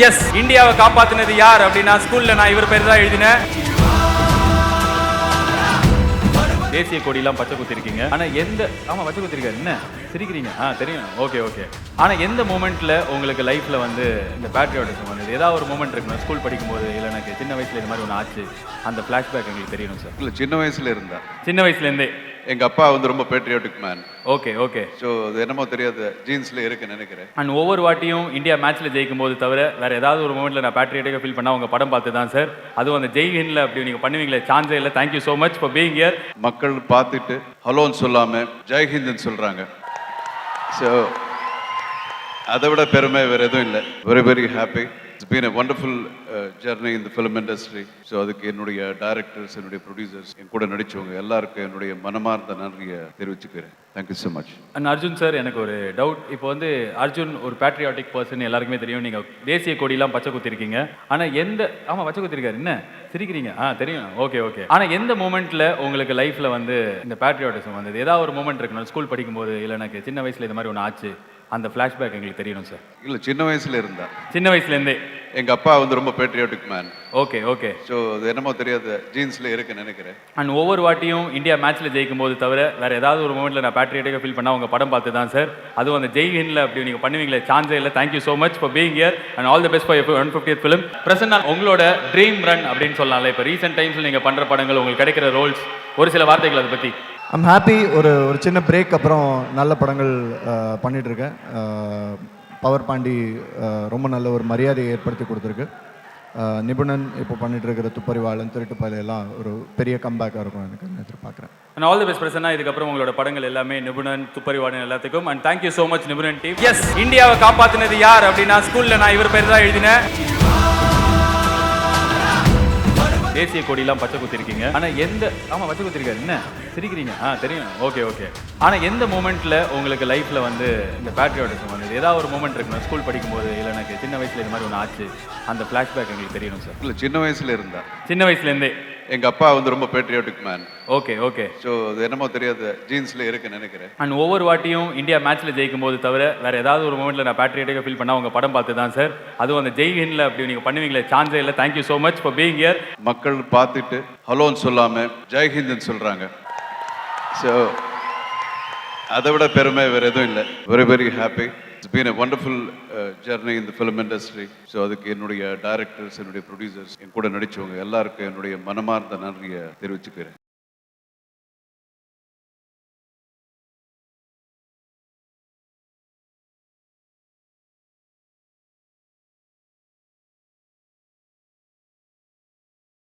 S, இந்தியாவை காப்பாத்தினது யார் அப்படின்னா ஸ்கூல்ல நான் இவர் பேர் தான் எழுதினேன். தேசிய கொடியெல்லாம் பச்சை குத்திருக்கீங்க. ஆனா பச்சை குத்திருக்காரு. என்ன சிரிக்கிறீங்க? தெரியும். Okay okay. ஆனா எந்த மூமெண்ட்ல உங்களுக்கு லைஃப்ல வந்து இந்த பேட்ரியாட்டிசம் வந்தது? ஏதாவது ஒரு மூமெண்ட் இருக்குமா? ஸ்கூல் படிக்கும்போது இல்ல எனக்கு சின்ன வயசுல இந்த மாதிரி ஒன்று ஆச்சு, அந்த ஃபிளாஷ்பேக் எங்களுக்கு தெரியணும் சார். இல்ல, சின்ன வயசுல இருந்தா. சின்ன வயசுல இருந்தே எங்க அப்பா வந்து ரொம்ப patriotic man. Okay okay. So அது என்னமோ தெரியாது, ஜீன்ஸ்ல இருக்குன்னு நினைக்கிறேன். அண்ட் ஒவ்வொரு வாட்டியும் இந்தியா மேட்ச்ல ஜெயிக்கும் போது தவிர வேற ஏதாவது ஒரு மூமெண்ட்ல நான் பேட்ரியாட்டிக்கா ஃபீல் பண்ணா உங்க படம் பார்த்து தான் சார். அதுவும் அந்த ஜெய் ஹிந்த்ல அப்படி நீங்க பண்ணுவீங்களே, சான்ஸே இல்லை. Thank you so much for being here. மக்கள் பார்த்துட்டு ஹலோன்னு சொல்லாம ஜெய் ஹிந்த்னு சொல்றாங்க. ஸோ அதை விட பெருமை வேற எதுவும் இல்லை. Very very happy. It's been a wonderful journey in the film industry. So அதுக்கு என்னுடைய டைரக்டர்ஸ், என்னுடைய ப்ரொடியூசர்ஸ், என் கூட நடிச்சவங்க எல்லாருக்கும் என்னுடைய மனமார்ந்த நன்றியை தெரிவிச்சுக்கிறேன். Thank you so much. And Arjun sir, எனக்கு ஒரு டவுட். இப்போ வந்து அர்ஜுன் ஒரு பேட்ரியாட்டிக் பர்சன் எல்லாருக்குமே தெரியும். நீங்கள் தேசிய கொடியெல்லாம் பச்சை குத்திருக்கீங்க. ஆனால் பச்சை குத்திருக்காரு. என்ன சிரிக்கிறீங்க? தெரியும். Okay okay. ஆனால் எந்த மூமெண்ட்டில் உங்களுக்கு லைஃப்பில் வந்து இந்த பேட்ரியாட்டிசம் வந்தது? ஏதாவது ஒரு மூமெண்ட் இருக்குன்னு ஸ்கூல் படிக்கும்போது இல்லை எனக்கு சின்ன வயசில் இந்த மாதிரி ஒன்று ஆச்சு, அந்த ஃபிளாஷ்பேக் எங்களுக்கு தெரியணும் சார். இல்லை, சின்ன வயசுல இருந்தா. சின்ன வயசுலேருந்தே எங்க அப்பா வந்து ரொம்ப patriotic man. Okay okay. So அது என்னமோ தெரியாது, ஜீன்ஸ்ல இருக்குன்னு நினைக்கிறேன். அண்ட் ஒவ்வொரு வாட்டியும் இந்தியா மேட்ச்ல ஜெயிக்கும் போது தவிர வேற ஏதாவது ஒரு மூமெண்ட்ல நான் பேட்ரியாட்டிக்கா ஃபீல் பண்ணா உங்க படம் பார்த்து தான் சார். அதுவும் அந்த ஜெய் ஹிந்த்ல அப்படி நீங்க பண்ணுவீங்களே, சான்ஸே இல்லை. Thank you so much for being here and all the best for 150th film. Prasanna, உங்களோட ட்ரீம் ரன் அப்படின்னு சொல்லலாம்ல. இப்போ ரீசெண்ட் டைம்ஸ்ல நீங்க பண்ற படங்கள், உங்களுக்கு கிடைக்கிற ரோல்ஸ், ஒரு சில வார்த்தைகள் அதை பத்தி. I'm happy. ஒரு சின்ன பிரேக் அப்புறம் நல்ல படங்கள் பண்ணிகிட்ருக்கேன். பவர் பாண்டி ரொம்ப நல்ல ஒரு மரியாதையை ஏற்படுத்தி கொடுத்துருக்கு. நிபுணன் இப்போ பண்ணிட்டு இருக்கிற துப்பறிவாளன், திருட்டுப்பாலை எல்லாம் ஒரு பெரிய கம்பேக்காக இருக்கும் எனக்கு எதிர்பார்க்குறேன். And all the best Prasanna. இதுக்கப்புறம் உங்களோட படங்கள் எல்லாமே நிபுணன், துப்பறிவாளன் எல்லாத்துக்கும். And thank you so much Nibunan team. Yes, இந்தியாவை காப்பாற்றினது யார் அப்படின்னா ஸ்கூலில் நான் இவர் பேர் தான் எழுதினேன். தேசிய கொடியெல்லாம் பச்சை குத்திருக்கீங்க. ஆனால் பச்சை குத்திருக்காரு. என்ன சிரிக்கிறீங்க? தெரியும். Okay okay. ஆனால் எந்த மூமெண்ட்டில் உங்களுக்கு லைஃப்பில் வந்து இந்த பேட்ரியாட்டிசம் வந்தது? ஏதாவது ஒரு மூமெண்ட் இருக்குன்னு ஸ்கூல் படிக்கும்போது இல்லை எனக்கு சின்ன வயசில் இந்த மாதிரி ஒன்று ஆச்சு, அந்த ஃபிளாஷ்பேக் எங்களுக்கு தெரியணும் சார். இல்லை, சின்ன வயசுல இருந்தா. சின்ன வயசுலேருந்தே எங்க அப்பா வந்து ரொம்ப patriotic man. Okay okay. So அது என்னமோ தெரியாது, ஜீன்ஸ்ல இருக்குன்னு நினைக்கிறேன். அண்ட் ஒவ்வொரு வாட்டியும் இந்தியா மேட்ச்ல ஜெயிக்கும் போது தவிர வேற ஏதாவது ஒரு மூமெண்ட்ல நான் பேட்ரியாட்டிக்கா ஃபீல் பண்ணா உங்க படம் பார்த்து தான் சார். அதுவும் அந்த ஜெய் ஹிந்த்ல அப்படி நீங்க பண்ணுவீங்களே, சான்ஸே இல்லை. Thank you so much for being here. மக்கள் பார்த்துட்டு ஹலோன்னு சொல்லாம ஜெய் ஹிந்த்னு சொல்றாங்க. ஸோ அதை விட பெருமை வேற எதுவும் இல்லை. Very very happy. It's been a wonderful journey in the film industry. So அதுக்கு என்னுடைய டைரக்டர்ஸ், என்னுடைய ப்ரொடியூசர்ஸ், என் கூட நடிச்சவங்க எல்லாருக்கும் என்னுடைய மனமார்ந்த நன்றியை தெரிவிச்சுக்கிறேன்.